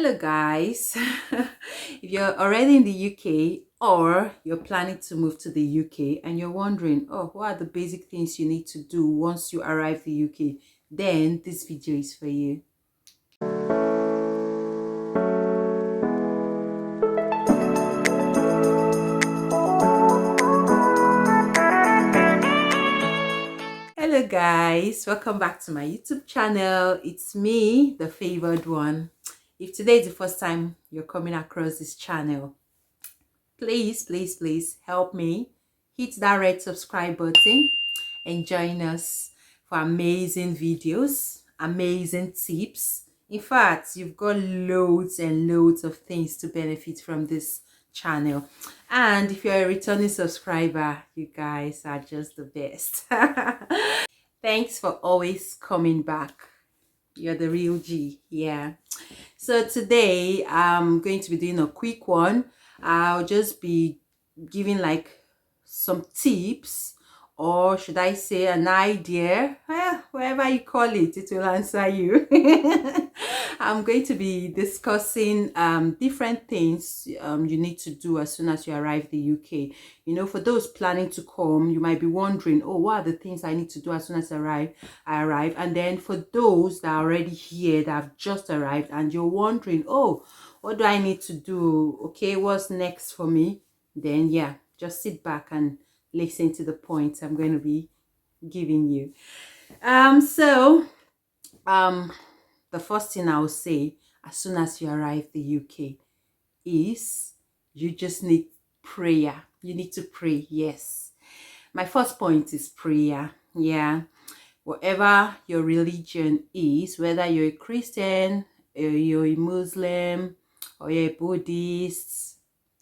Hello guys. If you're already in the UK or you're planning to move to the UK and you're wondering, oh, what are the basic things you need to do once you arrive the UK, then this video is for you. Hello guys, welcome back to my YouTube channel. It's me, the favored one. If today is the first time you're coming across this channel, please help me hit that red subscribe button and join us for amazing videos, amazing tips. In fact, you've got loads and loads of things to benefit from this channel. And if you're a returning subscriber, you guys are just the best. Thanks for always coming back. You're the real G. Yeah. So today I'm going to be doing a quick one. I'll just be giving like some tips, or should I say an idea, whatever you call it, it will answer you. I'm going to be discussing different things you need to do as soon as you arrive the UK. You know, for those planning to come, you might be wondering, oh, what are the things I need to do as soon as I arrive? And then for those that are already here, that have just arrived, and you're wondering, oh, what do I need to do? Okay, what's next for me? Then yeah, just sit back and listen to the points I'm going to be giving you. The first thing I'll say as soon as you arrive the UK is you just need prayer. You need to pray. Yes. My first point is prayer. Yeah. Whatever your religion is, whether you're a Christian, you're a Muslim, or you're a Buddhist,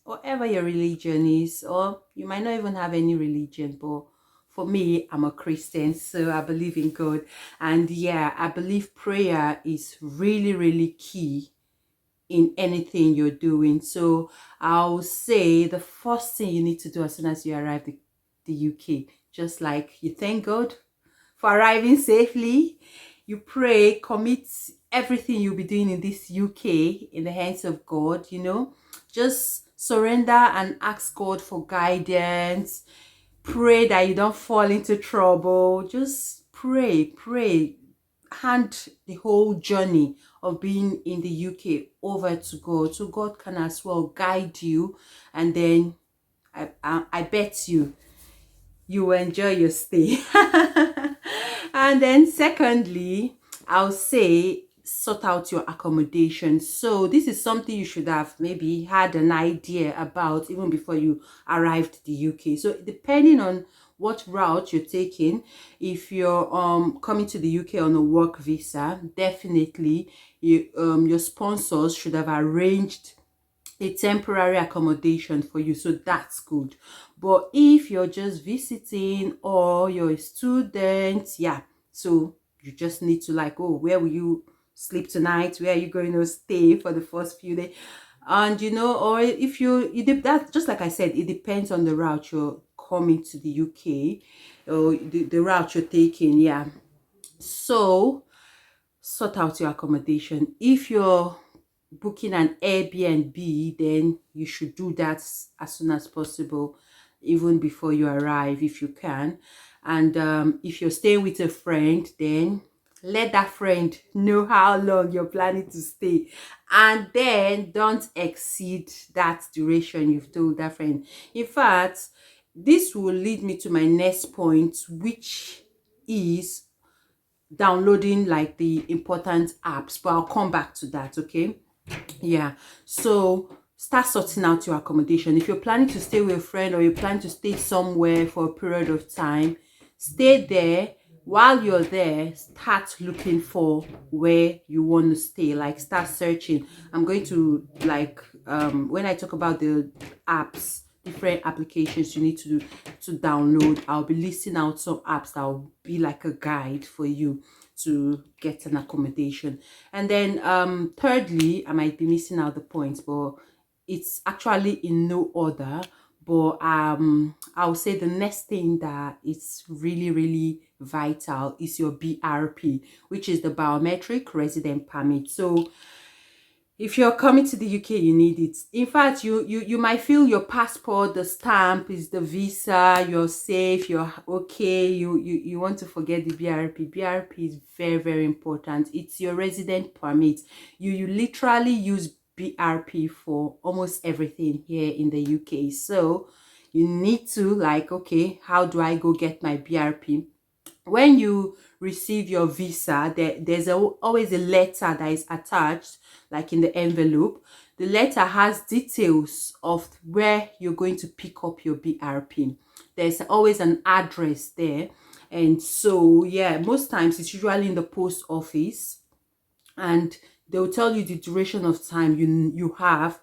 whatever your religion is, or you might not even have any religion, but for me, I'm a Christian, so I believe in God. And yeah, I believe prayer is really key in anything you're doing. So I'll say the first thing you need to do as soon as you arrive the UK, just like you thank God for arriving safely, you pray, commit everything you'll be doing in this UK in the hands of God, you know. Just surrender and ask God for guidance. Pray that you don't fall into trouble. Just pray. Hand the whole journey of being in the UK over to God, so God can as well guide you, and then I bet you will enjoy your stay. And then secondly, I'll say sort out your accommodation. So this is something you should have maybe had an idea about even before you arrived the UK. So depending on what route you're taking, if you're coming to the UK on a work visa, definitely your sponsors should have arranged a temporary accommodation for you, so that's good. But if you're just visiting or you're a student, yeah, so you just need to like, oh, where will you sleep tonight? Where are you going to stay for the first few days? And you know, or if that, just like I said, it depends on the route you're coming to the UK, or the route you're taking. Yeah, so sort out your accommodation. If you're booking an Airbnb, then you should do that as soon as possible, even before you arrive if you can. And if you're staying with a friend, then let that friend know how long you're planning to stay, and then don't exceed that duration you've told that friend. In fact, this will lead me to my next point, which is downloading like the important apps, but I'll come back to that. Okay, yeah, so start sorting out your accommodation. If you're planning to stay with a friend, or you plan to stay somewhere for a period of time, stay there. While you're there, start looking for where you want to stay, like start searching. I'm going to like when I talk about the apps, different applications you need to download, I'll be listing out some apps that will be like a guide for you to get an accommodation. And then thirdly, I might be missing out the points, but it's actually in no order. But I'll say the next thing that is really vital is your BRP, which is the biometric resident permit. So If you're coming to the UK, you need it. In fact, you might feel your passport, the stamp is the visa, you're safe, you're okay, you want to forget the BRP. BRP is very, very important. It's your resident permit. You literally use BRP for almost everything here in the UK. So you need to, like, okay, how do I go get my BRP? When you receive your visa, there's always a letter that is attached, like in the envelope. The letter has details of where you're going to pick up your BRP. There's always an address there. And so, yeah, most times it's usually in the post office, and they'll tell you the duration of time you have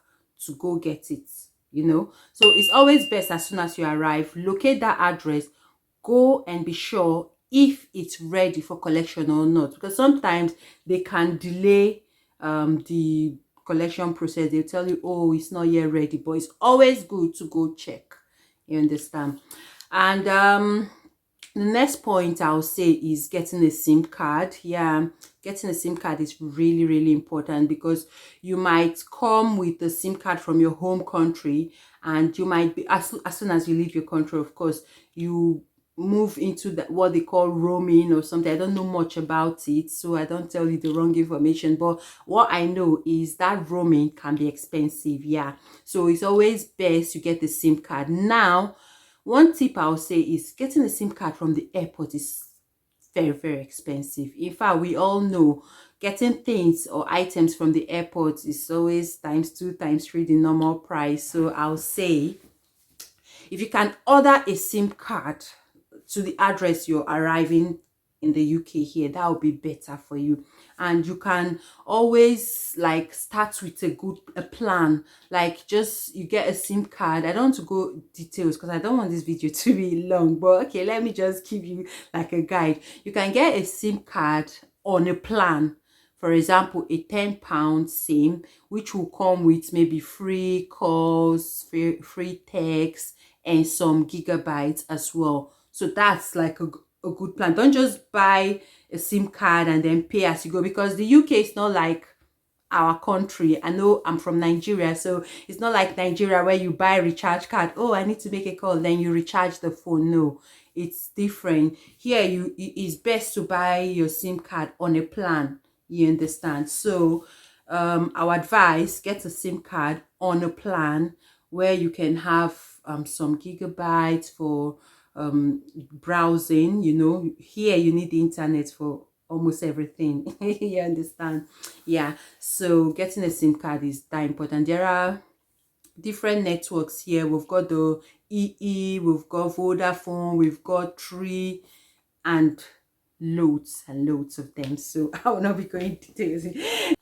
to go get it, you know. So it's always best, as soon as you arrive, locate that address, go and be sure if it's ready for collection or not, because sometimes they can delay the collection process. They'll tell you, oh, it's not yet ready, but it's always good to go check, you understand. And the next point I'll say is getting a SIM card. Yeah, getting a SIM card is really, really important, because you might come with a SIM card from your home country, and you might be, as soon as you leave your country, of course, you move into that, what they call roaming or something. I don't know much about it, so I don't tell you the wrong information, but what I know is that roaming can be expensive. Yeah, so it's always best you get the SIM card. Now, one tip I'll say is getting a SIM card from the airport is very, very expensive. In fact, we all know getting things or items from the airport is always times 2, times 3 the normal price. So I'll say, if you can order a SIM card to the address you're arriving in the UK here, that would be better for you. And you can always, like, start with a plan. Like, just, you get a SIM card. I don't want to go details because I don't want this video to be long, but okay, let me just give you like a guide. You can get a SIM card on a plan. For example, a £10 SIM, which will come with maybe free calls, free text, and some gigabytes as well. So that's like a good plan. Don't just buy a SIM card and then pay as you go, because the UK is not like our country. I know I'm from Nigeria, so it's not like Nigeria where you buy a recharge card. Oh, I need to make a call, then you recharge the phone. No, it's different. Here, it's best to buy your SIM card on a plan. You understand? So our advice, get a SIM card on a plan where you can have some gigabytes for browsing. You know, here you need the internet for almost everything. You understand? Yeah, so getting a SIM card is that important. There are different networks here. We've got the EE, we've got Vodafone, we've got Tree, and loads and loads of them, so I will not be going into details.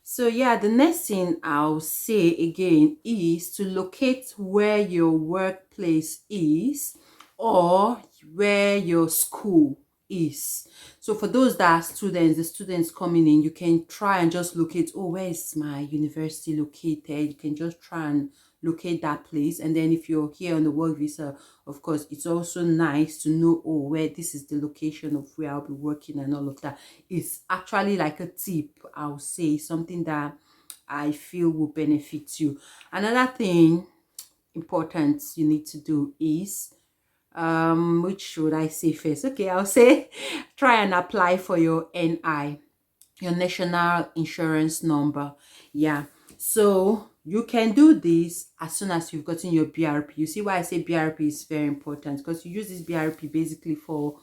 So yeah, the next thing I'll say again is to locate where your workplace is, or where your school is. So for those that are students, the students coming in, you can try and just locate, oh, where is my university located? You can just try and locate that place. And then if you're here on the work visa, of course, it's also nice to know, oh, where this is the location of where I'll be working and all of that. It's actually like a tip, I'll say, something that I feel will benefit you. Another thing important you need to do is, which should I say first? Okay, I'll say try and apply for your NI, your national insurance number. Yeah, so you can do this as soon as you've gotten your BRP. You see why I say BRP is very important, because you use this BRP basically for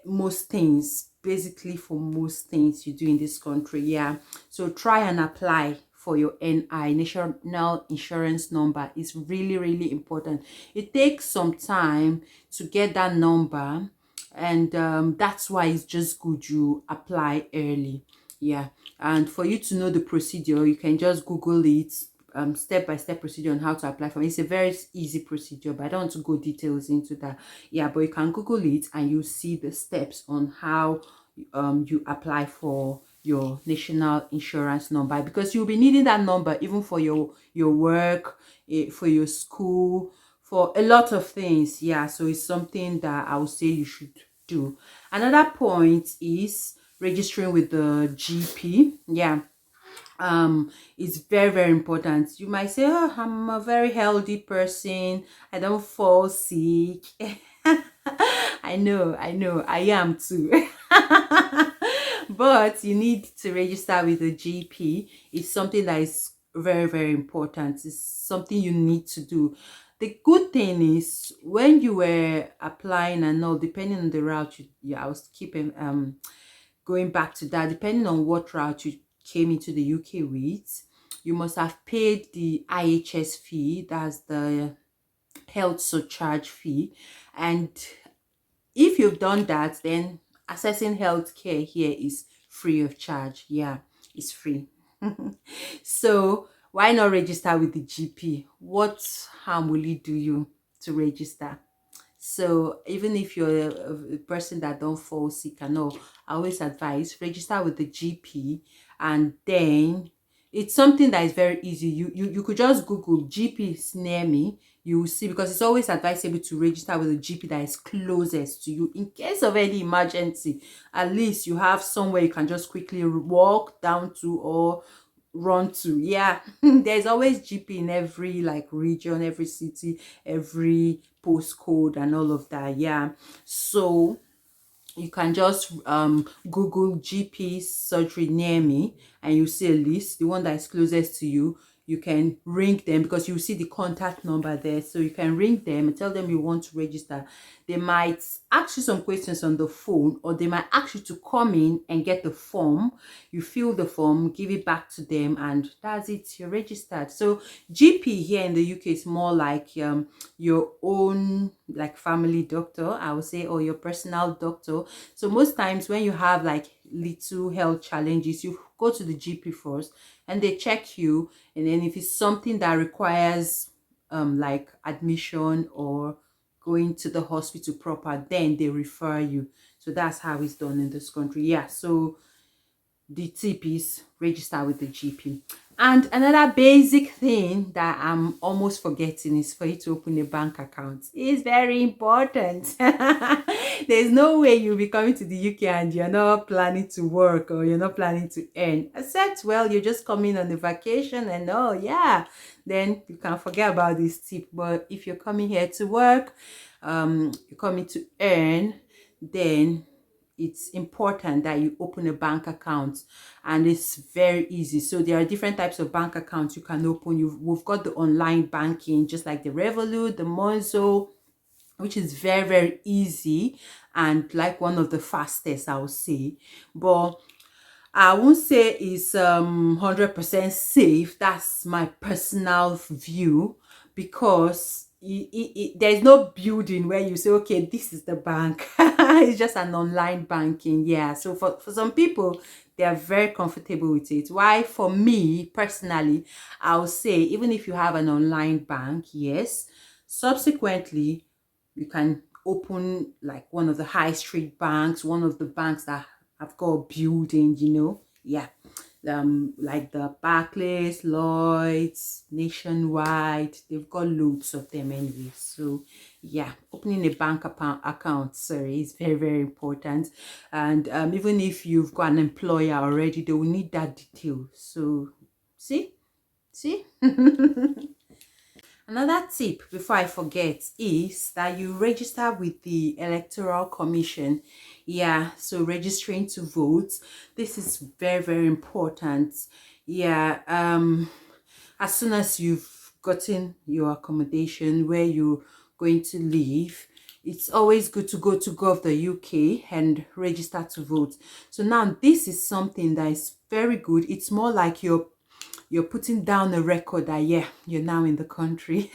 most things, you do in this country. Yeah, so try and apply for your NI, national insurance number. Is really, really important. It takes some time to get that number, and that's why it's just good you apply early. Yeah, and for you to know the procedure, you can just Google it, step-by-step procedure on how to apply for it. It's a very easy procedure, but I don't want to go details into that. Yeah, but you can Google it and you see the steps on how you apply for your national insurance number, because you'll be needing that number even for your work, for your school, for a lot of things. Yeah, so it's something that I would say you should do. Another point is registering with the GP. Yeah, It's very, very important. You might say, oh, I'm a very healthy person, I don't fall sick. I know, I am too. But you need to register with the GP. It's something that is very, very important. It's something you need to do. The good thing is when you were applying and all, depending on the route I was keeping going back to that, depending on what route you came into the UK with, you must have paid the IHS fee, that's the health surcharge fee. And if you've done that, then accessing healthcare here is free of charge. Yeah, it's free. So why not register with the GP? What harm will it do you to register? So even if you're a person that don't fall sick and all, I always advise register with the GP, and then it's something that is very easy. You could just Google GPs near me. You will see, because it's always advisable to register with a GP that is closest to you in case of any emergency. At least you have somewhere you can just quickly walk down to or run to. Yeah. There's always GP in every like region, every city, every postcode and all of that. Yeah, so you can just Google GP surgery near me, and you see a list, the one that is closest to you. You can ring them, because you see the contact number there, so you can ring them and tell them you want to register. They might ask you some questions on the phone, or they might ask you to come in and get the form. You fill the form, give it back to them, and that's it, you're registered. So GP here in the UK is more like your own like family doctor, I would say, or your personal doctor. So most times when you have like little health challenges, you go to the GP first, and they check you. And then if it's something that requires like admission or going to the hospital proper, then they refer you. So that's how it's done in this country. Yeah, so the tip is register with the GP. And another basic thing that I'm almost forgetting is for you to open a bank account. It's very important. There's no way you'll be coming to the UK and you're not planning to work, or you're not planning to earn. Except, well, you're just coming on the vacation and oh yeah, then you can forget about this tip. But if you're coming here to work, you're coming to earn, then it's important that you open a bank account, and it's very easy. So there are different types of bank accounts you can open. We've got the online banking, just like the Revolut, the Monzo, which is very, very easy and like one of the fastest, I would say. But I won't say it's 100% safe. That's my personal view, because there's no building where you say, okay, this is the bank. It's just an online banking. Yeah, so for some people, they are very comfortable with it. Why, for me personally, I'll say, even if you have an online bank, yes, subsequently you can open like one of the high street banks, one of the banks that have got a building, yeah, like the Barclays, Lloyds, Nationwide. They've got loads of them anyway. So yeah, opening a bank account, sorry, is very, very important. And even if you've got an employer already, they will need that detail. So see. Another tip before I forget is that you register with the Electoral Commission. Yeah, so registering to vote. This is very, very important. Yeah, as soon as you've gotten your accommodation where you're going to live, it's always good to go to Gov the UK and register to vote. So now this is something that is very good. It's more like you're putting down a record that, yeah, you're now in the country.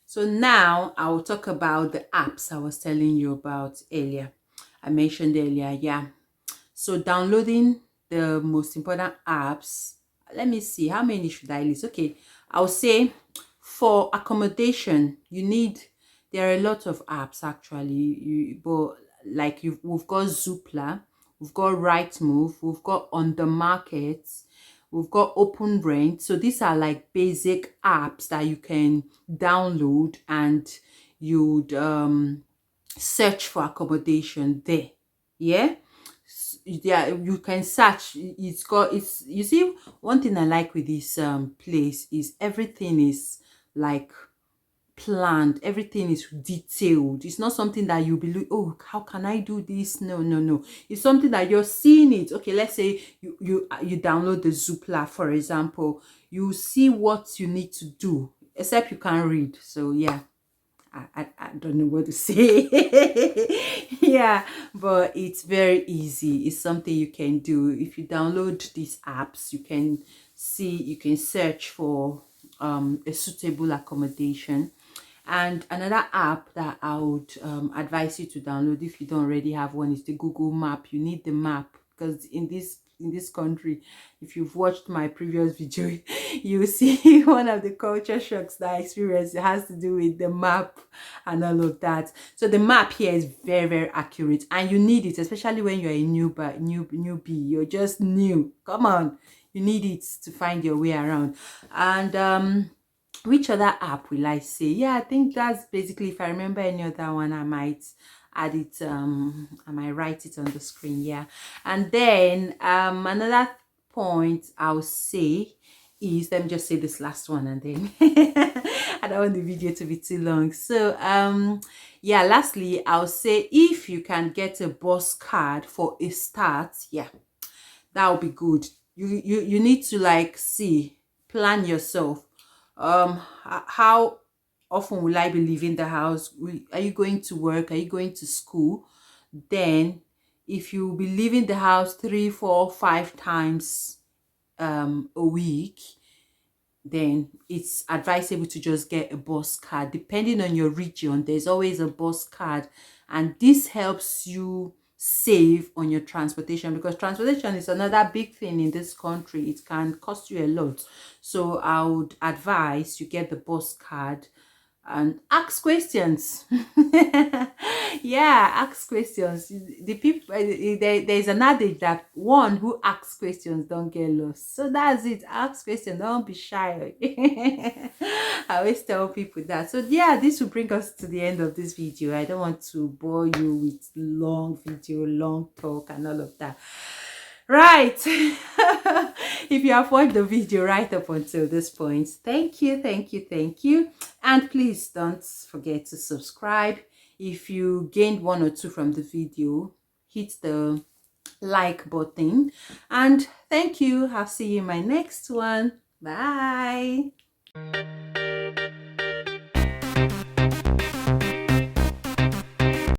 So now I will talk about the apps I was telling you about earlier. I mentioned earlier, yeah. So downloading the most important apps. Let me see, how many should I list? Okay, I'll say for accommodation, there are a lot of apps actually. But like we've got Zoopla, we've got Rightmove, we've got On the Market, we've got Open Rent. So these are like basic apps that you can download, and you'd search for accommodation there. Yeah. Yeah, you can search. It's you see, one thing I like with this place is everything is like planned, everything is detailed. It's not something that you'll be like, oh, how can I do this? No, no, no. It's something that you're seeing it. Okay, let's say you download the Zoopla, for example. You see what you need to do, except you can't read. So yeah, I don't know what to say. Yeah, but it's very easy. It's something you can do. If you download these apps, you can see, you can search for a suitable accommodation. And another app that I would advise you to download if you don't already have one is the Google Map. You need the map because in this country, if you've watched my previous video, you will see one of the culture shocks that I experienced. It has to do with the map and all of that. So the map here is very, very accurate, and you need it, especially when you're a newbie. You're just new. Come on, you need it to find your way around. And which other app will I say? Yeah, I think that's basically, if I remember any other one, I might add it, I might write it on the screen. Yeah. And then another point I'll say is, let me just say this last one and then I don't want the video to be too long. So yeah, lastly, I'll say if you can get a bus card for a start, yeah, that would be good. You need to like plan yourself. How often will I be leaving the house? Are you going to work? Are you going to school? Then if you will be leaving the house 3, 4, 5 times a week, then it's advisable to just get a bus card. Depending on your region, there's always a bus card, and this helps you save on your transportation, because transportation is another big thing in this country. It can cost you a lot. So I would advise you get the bus card and ask questions. Yeah, ask questions. The people, there's an adage that one who asks questions don't get lost. So that's it. Ask questions, don't be shy. I always tell people that. So yeah, this will bring us to the end of this video. I don't want to bore you with long video, long talk and all of that. Right. If you have watched the video right up until this point, thank you, thank you, thank you. And please don't forget to subscribe. If you gained 1 or 2 from the video, hit the like button. And thank you. I'll see you in my next one. Bye.